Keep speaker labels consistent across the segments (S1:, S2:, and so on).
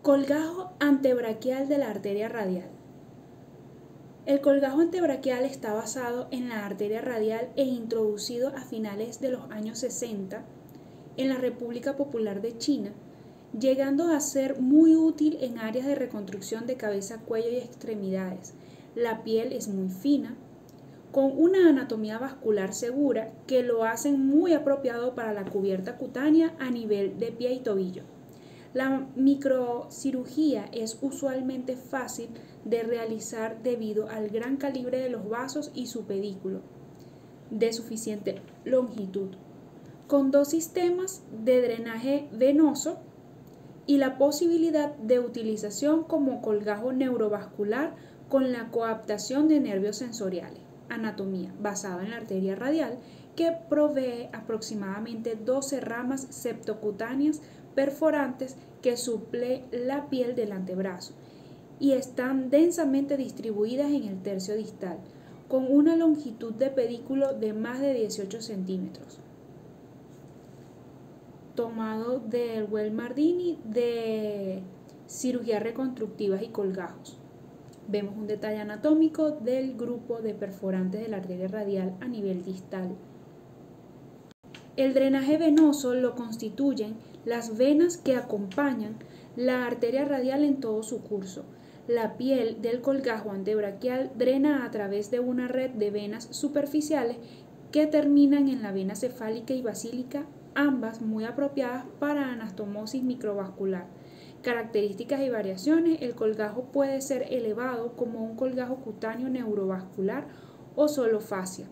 S1: Colgajo antebraquial de la arteria radial. El colgajo antebraquial está basado en la arteria radial e introducido a finales de los años 60 en la República Popular de China, llegando a ser muy útil en áreas de reconstrucción de cabeza, cuello y extremidades. La piel es muy fina, con una anatomía vascular segura que lo hacen muy apropiado para la cubierta cutánea a nivel de pie y tobillo. La microcirugía es usualmente fácil de realizar debido al gran calibre de los vasos y su pedículo, de suficiente longitud, con dos sistemas de drenaje venoso y la posibilidad de utilización como colgajo neurovascular con la coaptación de nervios sensoriales. Anatomía basada en la arteria radial que provee aproximadamente 12 ramas septocutáneas perforantes que suple la piel del antebrazo y están densamente distribuidas en el tercio distal, con una longitud de pedículo de más de 18 centímetros. Tomado del Well-Mardini de cirugía reconstructivas y colgajos. Vemos un detalle anatómico del grupo de perforantes de la arteria radial a nivel distal. El drenaje venoso lo constituyen las venas que acompañan la arteria radial en todo su curso. La piel del colgajo antebraquial drena a través de una red de venas superficiales que terminan en la vena cefálica y basílica, ambas muy apropiadas para anastomosis microvascular. Características y variaciones: el colgajo puede ser elevado como un colgajo cutáneo neurovascular o solo fascia.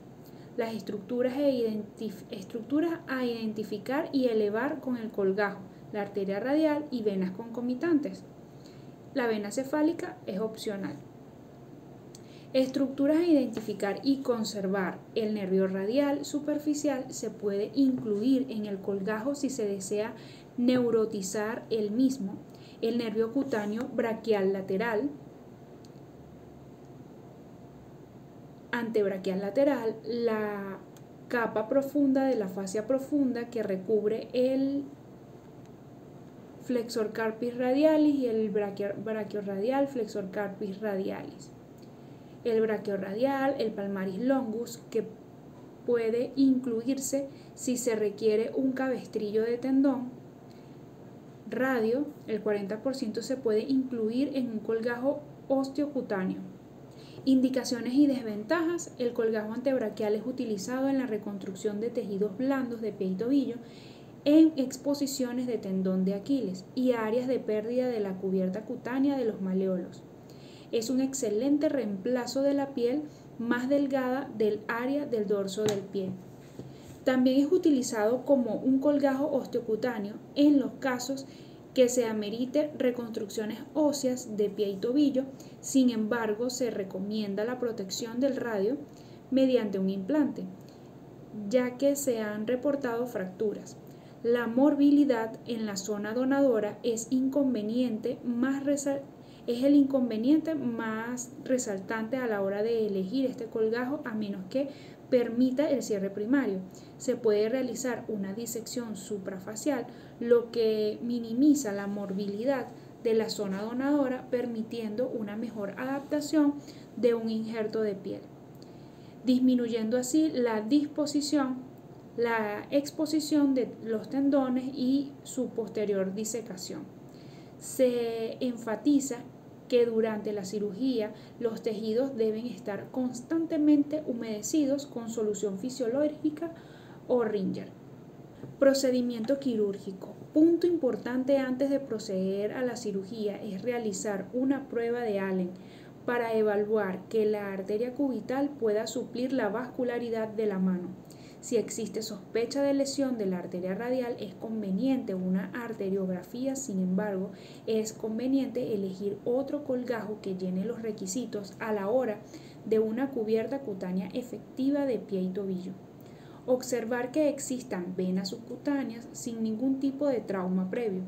S1: Las estructuras a identificar y elevar con el colgajo, la arteria radial y venas concomitantes. La vena cefálica es opcional. Estructuras a identificar y conservar. El nervio radial superficial se puede incluir en el colgajo si se desea neurotizar el mismo. El nervio cutáneo braquial lateral, antebraquial lateral, la capa profunda de la fascia profunda que recubre el flexor carpis radialis y el brachiorradial, flexor carpis radialis. El brachiorradial, el palmaris longus, que puede incluirse si se requiere un cabestrillo de tendón. Radio, el 40% se puede incluir en un colgajo osteocutáneo. Indicaciones y desventajas: el colgajo antebraquial es utilizado en la reconstrucción de tejidos blandos de pie y tobillo, en exposiciones de tendón de Aquiles y áreas de pérdida de la cubierta cutánea de los maleolos. Es un excelente reemplazo de la piel más delgada del área del dorso del pie. También es utilizado como un colgajo osteocutáneo en los casos que se amerite reconstrucciones óseas de pie y tobillo. Sin embargo, se recomienda la protección del radio mediante un implante, ya que se han reportado fracturas. La morbilidad en la zona donadora es el inconveniente más resaltante a la hora de elegir este colgajo, a menos que permita el cierre primario. Se puede realizar una disección suprafacial, lo que minimiza la morbilidad de la zona donadora, permitiendo una mejor adaptación de un injerto de piel, disminuyendo así la exposición de los tendones y su posterior disecación. Se enfatiza que durante la cirugía los tejidos deben estar constantemente humedecidos con solución fisiológica o Ringer. Procedimiento quirúrgico. Punto importante antes de proceder a la cirugía es realizar una prueba de Allen para evaluar que la arteria cubital pueda suplir la vascularidad de la mano. Si existe sospecha de lesión de la arteria radial, es conveniente una arteriografía. Sin embargo, es conveniente elegir otro colgajo que llene los requisitos a la hora de una cubierta cutánea efectiva de pie y tobillo. Observar que existan venas subcutáneas sin ningún tipo de trauma previo.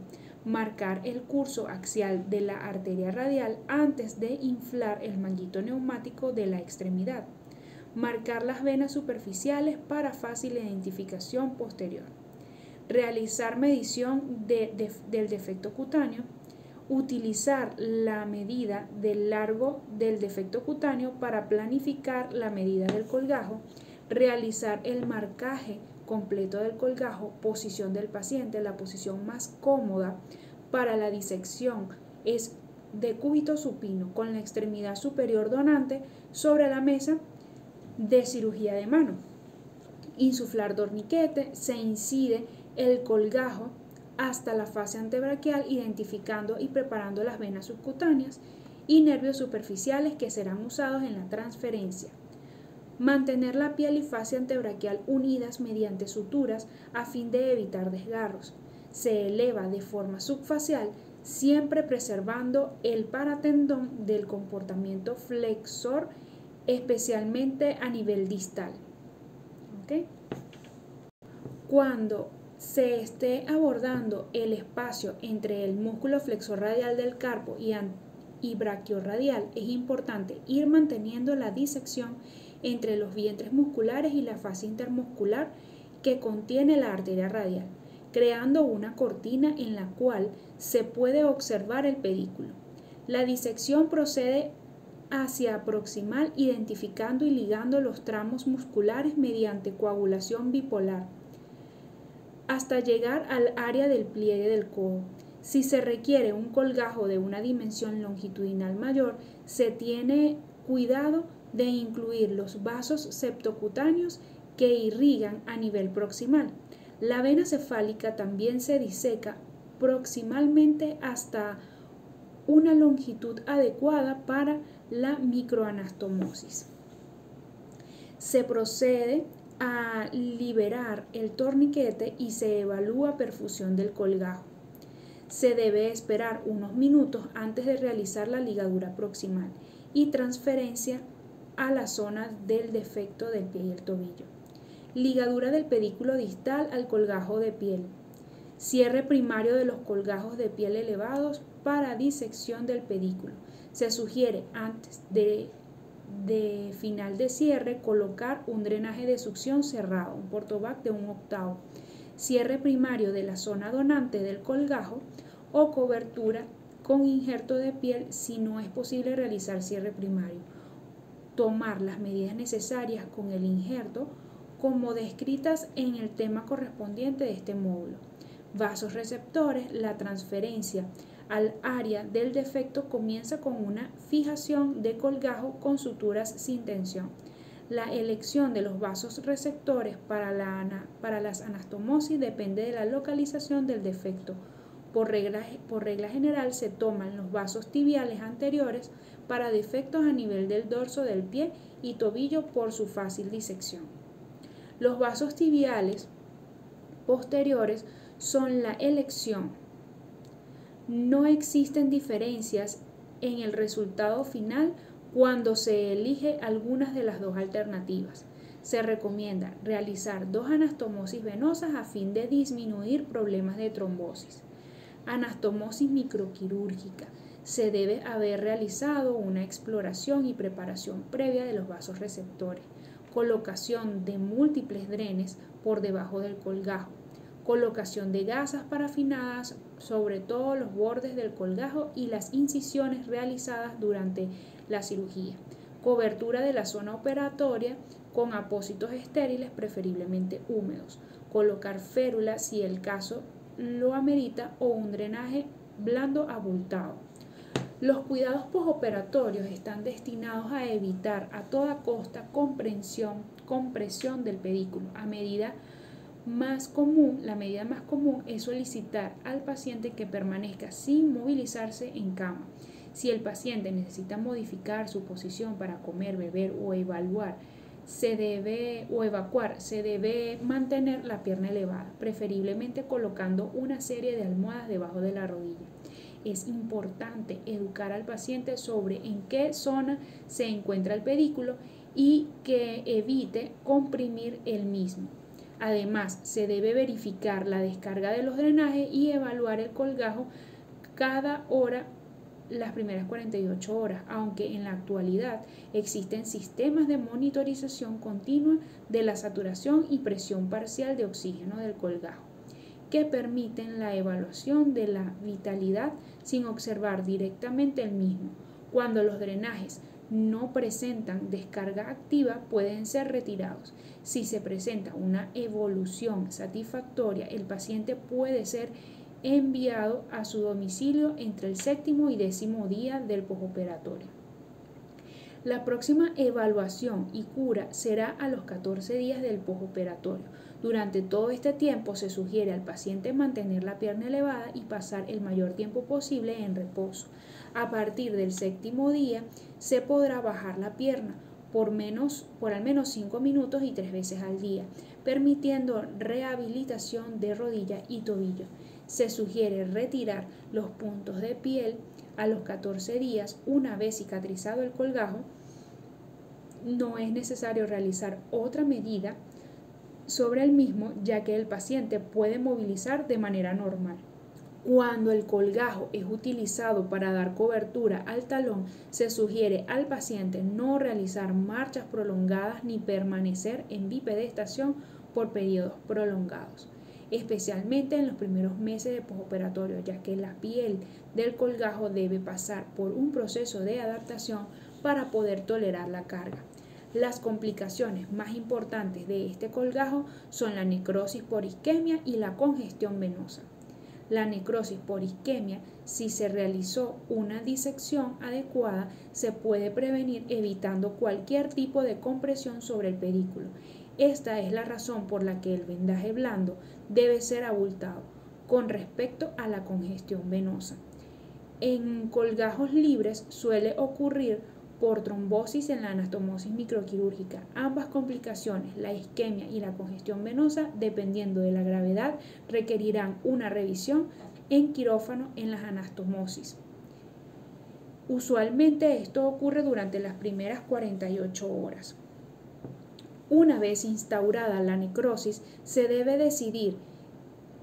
S1: Marcar el curso axial de la arteria radial antes de inflar el manguito neumático de la extremidad. Marcar las venas superficiales para fácil identificación posterior. Realizar medición del defecto cutáneo. Utilizar la medida del largo del defecto cutáneo para planificar la medida del colgajo. Realizar el marcaje completo del colgajo. Posición del paciente. La posición más cómoda para la disección es de cúbito supino con la extremidad superior donante sobre la mesa de cirugía de mano. Insuflar torniquete. Se incide el colgajo hasta la fase antebraquial, identificando y preparando las venas subcutáneas y nervios superficiales que serán usados en la transferencia. Mantener la piel y fascia antebraquial unidas mediante suturas a fin de evitar desgarros. Se eleva de forma subfacial, siempre preservando el paratendón del comportamiento flexor, especialmente a nivel distal. ¿Okay? Cuando se esté abordando el espacio entre el músculo flexor radial del carpo y brachiorradial, es importante ir manteniendo la disección entre los vientres musculares y la fascia intermuscular que contiene la arteria radial, creando una cortina en la cual se puede observar el pedículo. La disección procede hacia proximal, identificando y ligando los tramos musculares mediante coagulación bipolar, hasta llegar al área del pliegue del codo. Si se requiere un colgajo de una dimensión longitudinal mayor, se tiene cuidado de incluir los vasos septocutáneos que irrigan a nivel proximal. La vena cefálica también se diseca proximalmente hasta una longitud adecuada para la microanastomosis. Se procede a liberar el torniquete y se evalúa perfusión del colgajo. Se debe esperar unos minutos antes de realizar la ligadura proximal y transferencia a la zona del defecto del pie y el tobillo. Ligadura del pedículo distal al colgajo de piel. Cierre primario de los colgajos de piel elevados para disección del pedículo. Se sugiere antes de final de cierre colocar un drenaje de succión cerrado, un portobac de 1/8. Cierre primario de la zona donante del colgajo o cobertura con injerto de piel si no es posible realizar cierre primario. Tomar las medidas necesarias con el injerto como descritas en el tema correspondiente de este módulo. Vasos receptores. La transferencia al área del defecto comienza con una fijación de colgajo con suturas sin tensión. La elección de los vasos receptores para las anastomosis depende de la localización del defecto. Por regla general se toman los vasos tibiales anteriores para defectos a nivel del dorso del pie y tobillo por su fácil disección. Los vasos tibiales posteriores son la elección. No existen diferencias en el resultado final cuando se elige algunas de las dos alternativas. Se recomienda realizar 2 anastomosis venosas a fin de disminuir problemas de trombosis. Anastomosis microquirúrgica. Se debe haber realizado una exploración y preparación previa de los vasos receptores. Colocación de múltiples drenes por debajo del colgajo. Colocación de gasas parafinadas sobre todos los bordes del colgajo y las incisiones realizadas durante la cirugía. Cobertura de la zona operatoria con apósitos estériles, preferiblemente húmedos. Colocar férula si el caso lo amerita o un drenaje blando abultado. Los cuidados posoperatorios están destinados a evitar a toda costa compresión del pedículo. La medida más común es solicitar al paciente que permanezca sin movilizarse en cama. Si el paciente necesita modificar su posición para comer, beber o evacuar, se debe mantener la pierna elevada, preferiblemente colocando una serie de almohadas debajo de la rodilla. Es importante educar al paciente sobre en qué zona se encuentra el pedículo y que evite comprimir el mismo. Además, se debe verificar la descarga de los drenajes y evaluar el colgajo cada hora las primeras 48 horas, aunque en la actualidad existen sistemas de monitorización continua de la saturación y presión parcial de oxígeno del colgajo. que permiten la evaluación de la vitalidad sin observar directamente el mismo. Cuando los drenajes no presentan descarga activa, pueden ser retirados. Si se presenta una evolución satisfactoria, el paciente puede ser enviado a su domicilio entre el 7º y 10º día del postoperatorio. La próxima evaluación y cura será a los 14 días del postoperatorio. Durante todo este tiempo se sugiere al paciente mantener la pierna elevada y pasar el mayor tiempo posible en reposo. A partir del 7º día se podrá bajar la pierna por al menos 5 minutos y 3 veces al día, permitiendo rehabilitación de rodilla y tobillo. Se sugiere retirar los puntos de piel a los 14 días una vez cicatrizado el colgajo. No es necesario realizar otra medida sobre el mismo, ya que el paciente puede movilizar de manera normal. Cuando el colgajo es utilizado para dar cobertura al talón, se sugiere al paciente no realizar marchas prolongadas ni permanecer en bipedestación por periodos prolongados, especialmente en los primeros meses de postoperatorio, ya que la piel del colgajo debe pasar por un proceso de adaptación para poder tolerar la carga. Las complicaciones más importantes de este colgajo son la necrosis por isquemia y la congestión venosa. La necrosis por isquemia, si se realizó una disección adecuada, se puede prevenir evitando cualquier tipo de compresión sobre el pedículo. Esta es la razón por la que el vendaje blando debe ser abultado con respecto a la congestión venosa. En colgajos libres suele ocurrir por trombosis en la anastomosis microquirúrgica. Ambas complicaciones, la isquemia y la congestión venosa, dependiendo de la gravedad, requerirán una revisión en quirófano en las anastomosis. Usualmente esto ocurre durante las primeras 48 horas. Una vez instaurada la necrosis, se debe decidir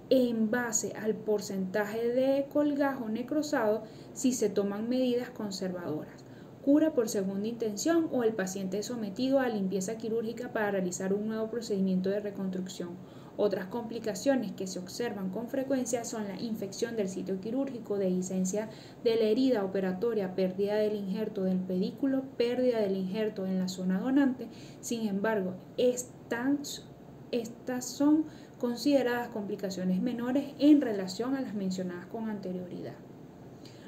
S1: en base al porcentaje de colgajo necrosado si se toman medidas conservadoras. Cura por segunda intención o el paciente es sometido a limpieza quirúrgica para realizar un nuevo procedimiento de reconstrucción. Otras complicaciones que se observan con frecuencia son la infección del sitio quirúrgico, dehiscencia de la herida operatoria, pérdida del injerto del pedículo, pérdida del injerto en la zona donante. Sin embargo, estas son consideradas complicaciones menores en relación a las mencionadas con anterioridad.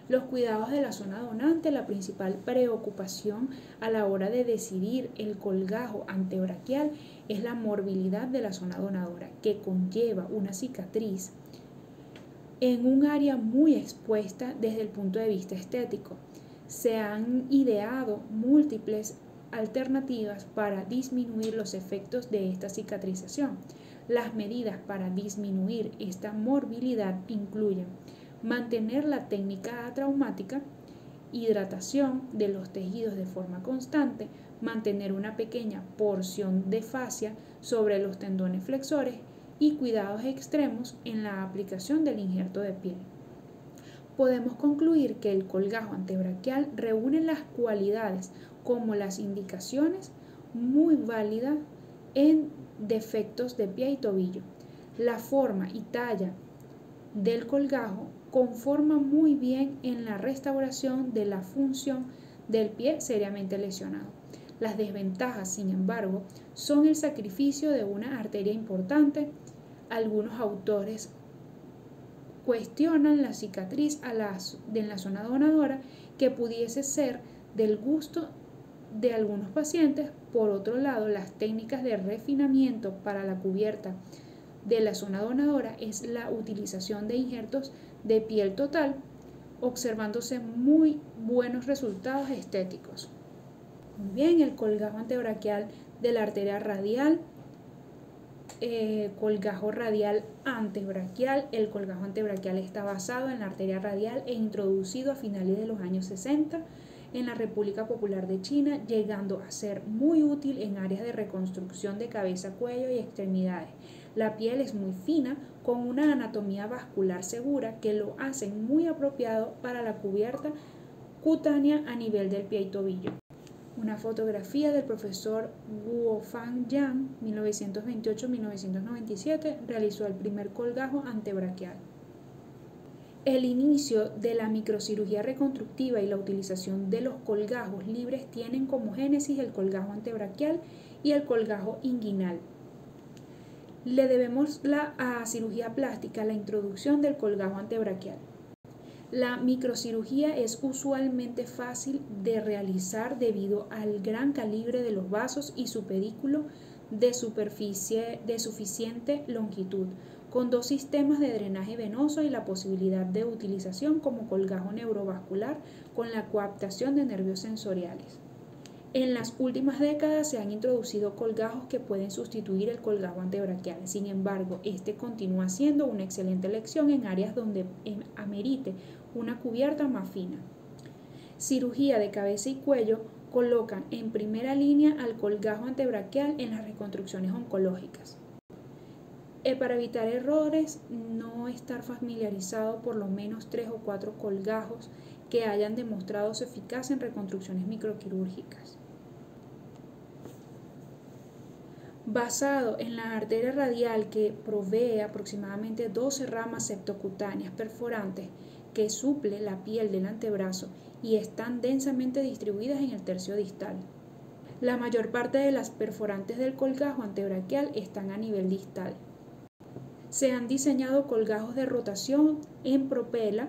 S1: Los cuidados de la zona donante, la principal preocupación a la hora de decidir el colgajo antebraquial es la morbilidad de la zona donadora, que conlleva una cicatriz en un área muy expuesta desde el punto de vista estético. Se han ideado múltiples alternativas para disminuir los efectos de esta cicatrización. Las medidas para disminuir esta morbilidad incluyen mantener la técnica atraumática, hidratación de los tejidos de forma constante, mantener una pequeña porción de fascia sobre los tendones flexores y cuidados extremos en la aplicación del injerto de piel. Podemos concluir que el colgajo antebraquial reúne las cualidades como las indicaciones muy válidas en defectos de pie y tobillo. La forma y talla del colgajo conforma muy bien en la restauración de la función del pie seriamente lesionado. Las desventajas, sin embargo, son el sacrificio de una arteria importante. Algunos autores cuestionan la cicatriz en la zona donadora, que pudiese ser del gusto de algunos pacientes. Por otro lado, las técnicas de refinamiento para la cubierta de la zona donadora es la utilización de injertos de piel total, observándose muy buenos resultados estéticos. Muy bien, el colgajo antebraquial de la arteria radial, colgajo radial antebraquial. El colgajo antebraquial está basado en la arteria radial e introducido a finales de los años 60 en la República Popular de China, llegando a ser muy útil en áreas de reconstrucción de cabeza, cuello y extremidades. La piel es muy fina, con una anatomía vascular segura que lo hacen muy apropiado para la cubierta cutánea a nivel del pie y tobillo. Una fotografía del profesor Guofang Yang, 1928-1997, realizó el primer colgajo antebraquial. El inicio de la microcirugía reconstructiva y la utilización de los colgajos libres tienen como génesis el colgajo antebraquial y el colgajo inguinal. Le debemos a cirugía plástica la introducción del colgajo antebraquial. La microcirugía es usualmente fácil de realizar debido al gran calibre de los vasos y su pedículo de suficiente longitud, con 2 sistemas de drenaje venoso y la posibilidad de utilización como colgajo neurovascular con la coaptación de nervios sensoriales. En las últimas décadas se han introducido colgajos que pueden sustituir el colgajo antebraquial. Sin embargo, este continúa siendo una excelente elección en áreas donde amerite una cubierta más fina. Cirugía de cabeza y cuello colocan en primera línea al colgajo antebraquial en las reconstrucciones oncológicas. Para evitar errores, no estar familiarizado por lo menos 3 o 4 colgajos que hayan demostrado su eficacia en reconstrucciones microquirúrgicas. Basado en la arteria radial que provee aproximadamente 12 ramas septocutáneas perforantes que suple la piel del antebrazo y están densamente distribuidas en el tercio distal. La mayor parte de las perforantes del colgajo antebraquial están a nivel distal. Se han diseñado colgajos de rotación en propela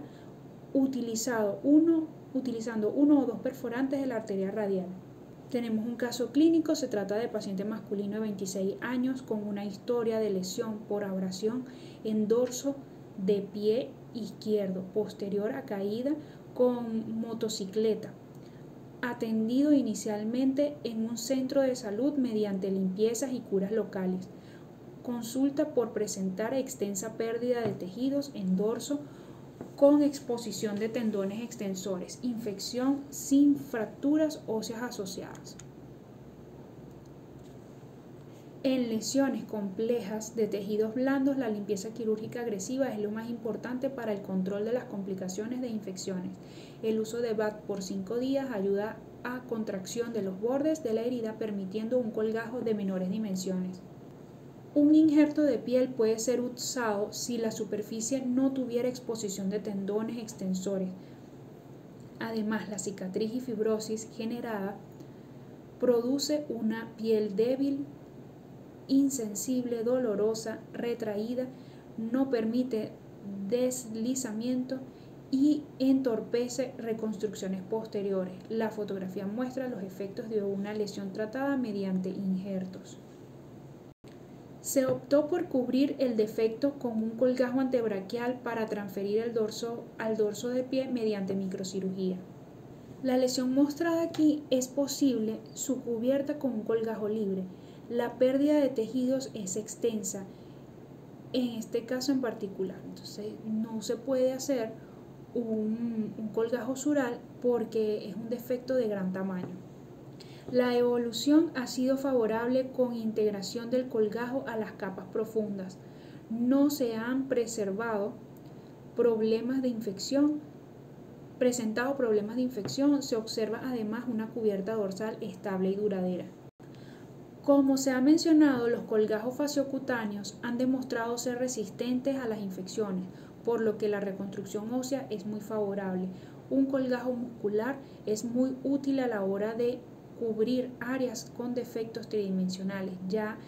S1: utilizando uno o 2 perforantes de la arteria radial. Tenemos un caso clínico, se trata de paciente masculino de 26 años con una historia de lesión por abrasión en dorso de pie izquierdo, posterior a caída con motocicleta, atendido inicialmente en un centro de salud mediante limpiezas y curas locales. Consulta por presentar extensa pérdida de tejidos en dorso con exposición de tendones extensores, infección sin fracturas óseas asociadas. En lesiones complejas de tejidos blandos, la limpieza quirúrgica agresiva es lo más importante para el control de las complicaciones de infecciones. El uso de BAT por 5 días ayuda a contracción de los bordes de la herida, permitiendo un colgajo de menores dimensiones. Un injerto de piel puede ser usado si la superficie no tuviera exposición de tendones extensores. Además, la cicatriz y fibrosis generada produce una piel débil, insensible, dolorosa, retraída, no permite deslizamiento y entorpece reconstrucciones posteriores. La fotografía muestra los efectos de una lesión tratada mediante injertos. Se optó por cubrir el defecto con un colgajo antebraquial para transferir el dorso al dorso de pie mediante microcirugía. La lesión mostrada aquí es posible su cubierta con un colgajo libre. La pérdida de tejidos es extensa, en este caso en particular. Entonces no se puede hacer un colgajo sural porque es un defecto de gran tamaño. La evolución ha sido favorable con integración del colgajo a las capas profundas. No se han presentado problemas de infección. Se observa además una cubierta dorsal estable y duradera. Como se ha mencionado, los colgajos fasciocutáneos han demostrado ser resistentes a las infecciones, por lo que la reconstrucción ósea es muy favorable. Un colgajo muscular es muy útil a la hora de cubrir áreas con defectos tridimensionales, ya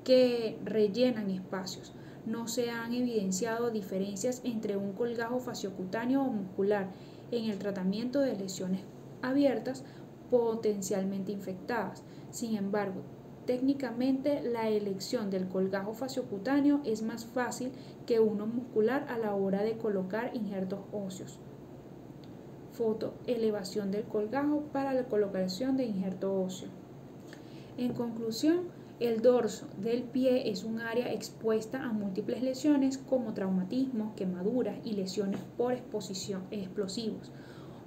S1: que rellenan espacios. No se han evidenciado diferencias entre un colgajo fasciocutáneo o muscular en el tratamiento de lesiones abiertas potencialmente infectadas. Sin embargo, técnicamente la elección del colgajo fasciocutáneo es más fácil que uno muscular a la hora de colocar injertos óseos. Foto: elevación del colgajo para la colocación de injerto óseo. En conclusión, el dorso del pie es un área expuesta a múltiples lesiones como traumatismos, quemaduras y lesiones por explosivos,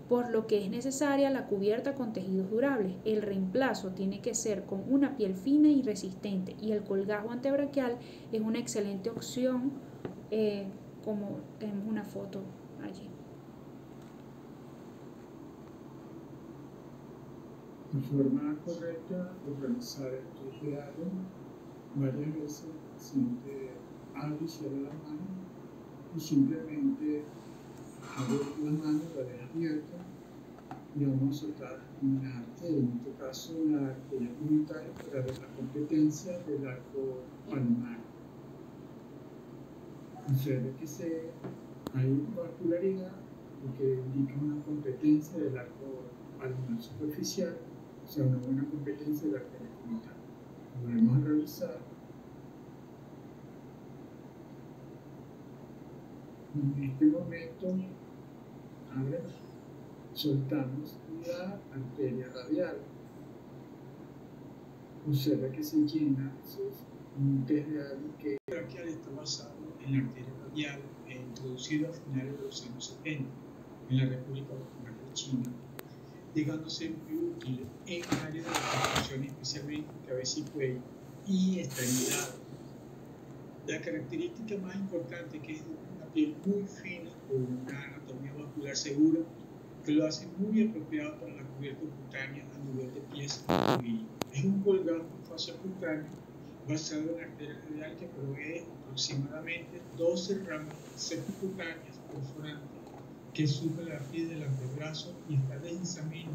S1: por lo que es necesaria la cubierta con tejidos durables. El reemplazo tiene que ser con una piel fina y resistente, y el colgajo antebraquial es una excelente opción, como tenemos una foto allí.
S2: De forma correcta, organizar el trigeado varias veces, el paciente abre y cierra la mano y simplemente abre la mano, la deja abierta y vamos a soltar una arteria, en este caso la arteria comunitaria, para ver la competencia del arco palmar. Observe que hay vascularidad, lo que indica una competencia del arco palmar superficial, o sea, una buena competencia de la arteria comunitaria. Volvemos a revisar. En este momento, ahora soltamos la arteria radial. Observa que se llena, eso es un test real que braquial está basado en la arteria radial introducido a finales de los años 70 en la República Popular de China, llegando a ser muy útil en áreas de reconstrucción, especialmente cabeza y cuello y extremidades. La característica más importante, que es una piel muy fina con una anatomía vascular segura, que lo hace muy apropiado para la cubierta cutánea a nivel de pies y tobillo. Es un colgante fascia cutáneo basado en la arteria radial que provee aproximadamente 12 ramas subcutáneas perforantes que suben la piel del antebrazo y está densamente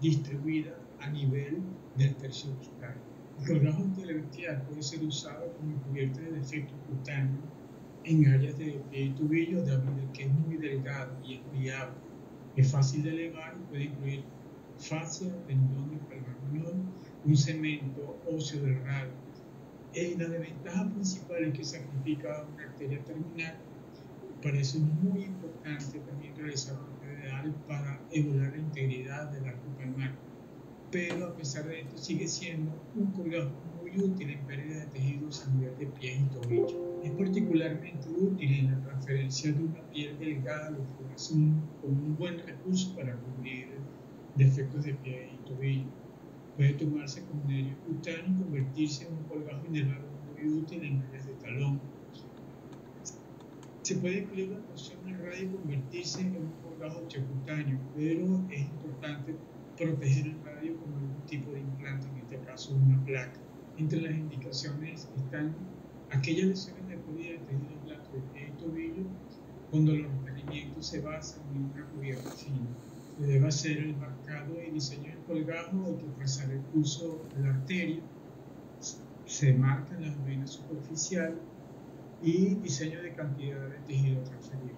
S2: distribuida a nivel del tercio cutáneo. El colgajo antebraquial puede ser usado como cubierta de defectos cutáneos en áreas de pie y tobillo debido a que es muy delgado y es pliable. Es fácil de elevar y puede incluir fascia, tendón de palmar, un cemento óseo del radio. La desventaja principal es que sacrifica una arteria terminal. Por eso es muy importante también realizar un PDA para evaluar la integridad del arco palmar. Pero a pesar de esto sigue siendo un colgajo muy útil en pérdida de tejidos a nivel de pies y tobillo. Es particularmente útil en la transferencia de una piel delgada, lo que hace un buen recurso para cubrir defectos de pie y tobillo. Puede tomarse como nervio cutáneo y convertirse en un colgajo inervado muy útil en áreas de talón. Se puede incluir la porción del radio y convertirse en un colgajo osteocutáneo, pero es importante proteger el radio con algún tipo de implante, en este caso una placa. Entre las indicaciones están aquellas lesiones de pérdida de tejido blando de pie y tobillo, cuando los requerimientos se basan en una cubierta fina. Se debe hacer el marcado y diseño del colgajo, hay que trazar el curso de la arteria, se marcan las venas superficiales y diseño de cantidad de tejido transferido.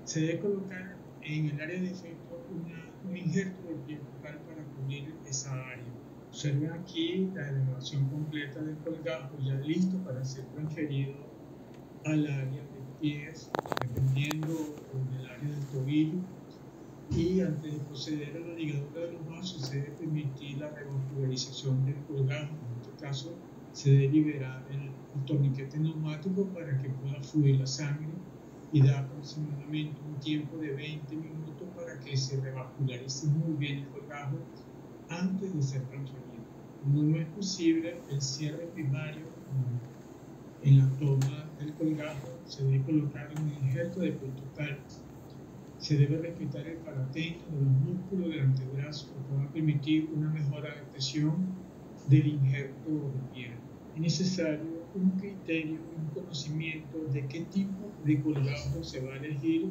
S2: Se debe colocar en el área de efecto un injerto de piel bucal para cubrir esa área. Observen aquí la elevación completa del colgajo ya listo para ser transferido al área de pies, dependiendo del área del tobillo. Y antes de proceder a la ligadura de los vasos, se debe permitir la revascularización del colgajo. En este caso, se debe liberar el torniquete neumático para que pueda fluir la sangre y da aproximadamente un tiempo de 20 minutos para que se revascularice muy bien el colgajo antes de ser transferido. No es posible el cierre primario en la toma del colgajo, se debe colocar un injerto de piel total. Se debe respetar el paratento de los músculos del antebrazo que pueda permitir una mejor adaptación del injerto de piel. Es necesario un criterio, un conocimiento de qué tipo de colgajo se va a elegir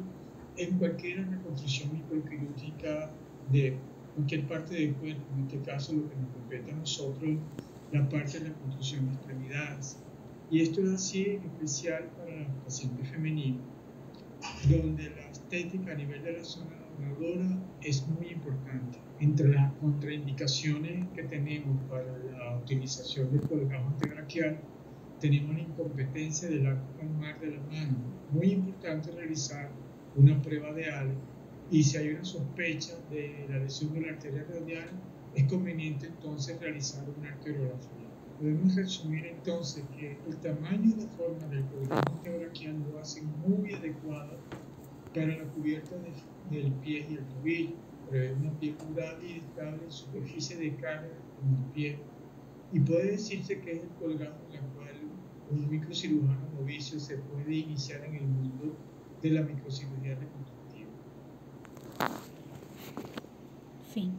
S2: en cualquier reconstrucción microquirúrgica de cualquier parte del cuerpo, en este caso lo que nos compete a nosotros, la parte de la construcción de extremidades. Y esto es así en especial para las pacientes femeninas, donde la estética a nivel de la zona donadora es muy importante. Entre las contraindicaciones que tenemos para la utilización del colgajo antebraquial, tenemos la incompetencia del arco palmar de la mano. Muy importante realizar una prueba de Ale, y si hay una sospecha de la lesión de la arteria radial, es conveniente entonces realizar una arteriografía. Podemos resumir entonces que el tamaño y la forma del colgajo antebraquial lo hace muy adecuado para la cubierta del pie y el tobillo. Prevé una piel curada y estable en superficie de carga en el pie, y puede decirse que es el colgajo en el cual un microcirujano novicio se puede iniciar en el mundo de la microcirugía reconstructiva.
S1: Fin.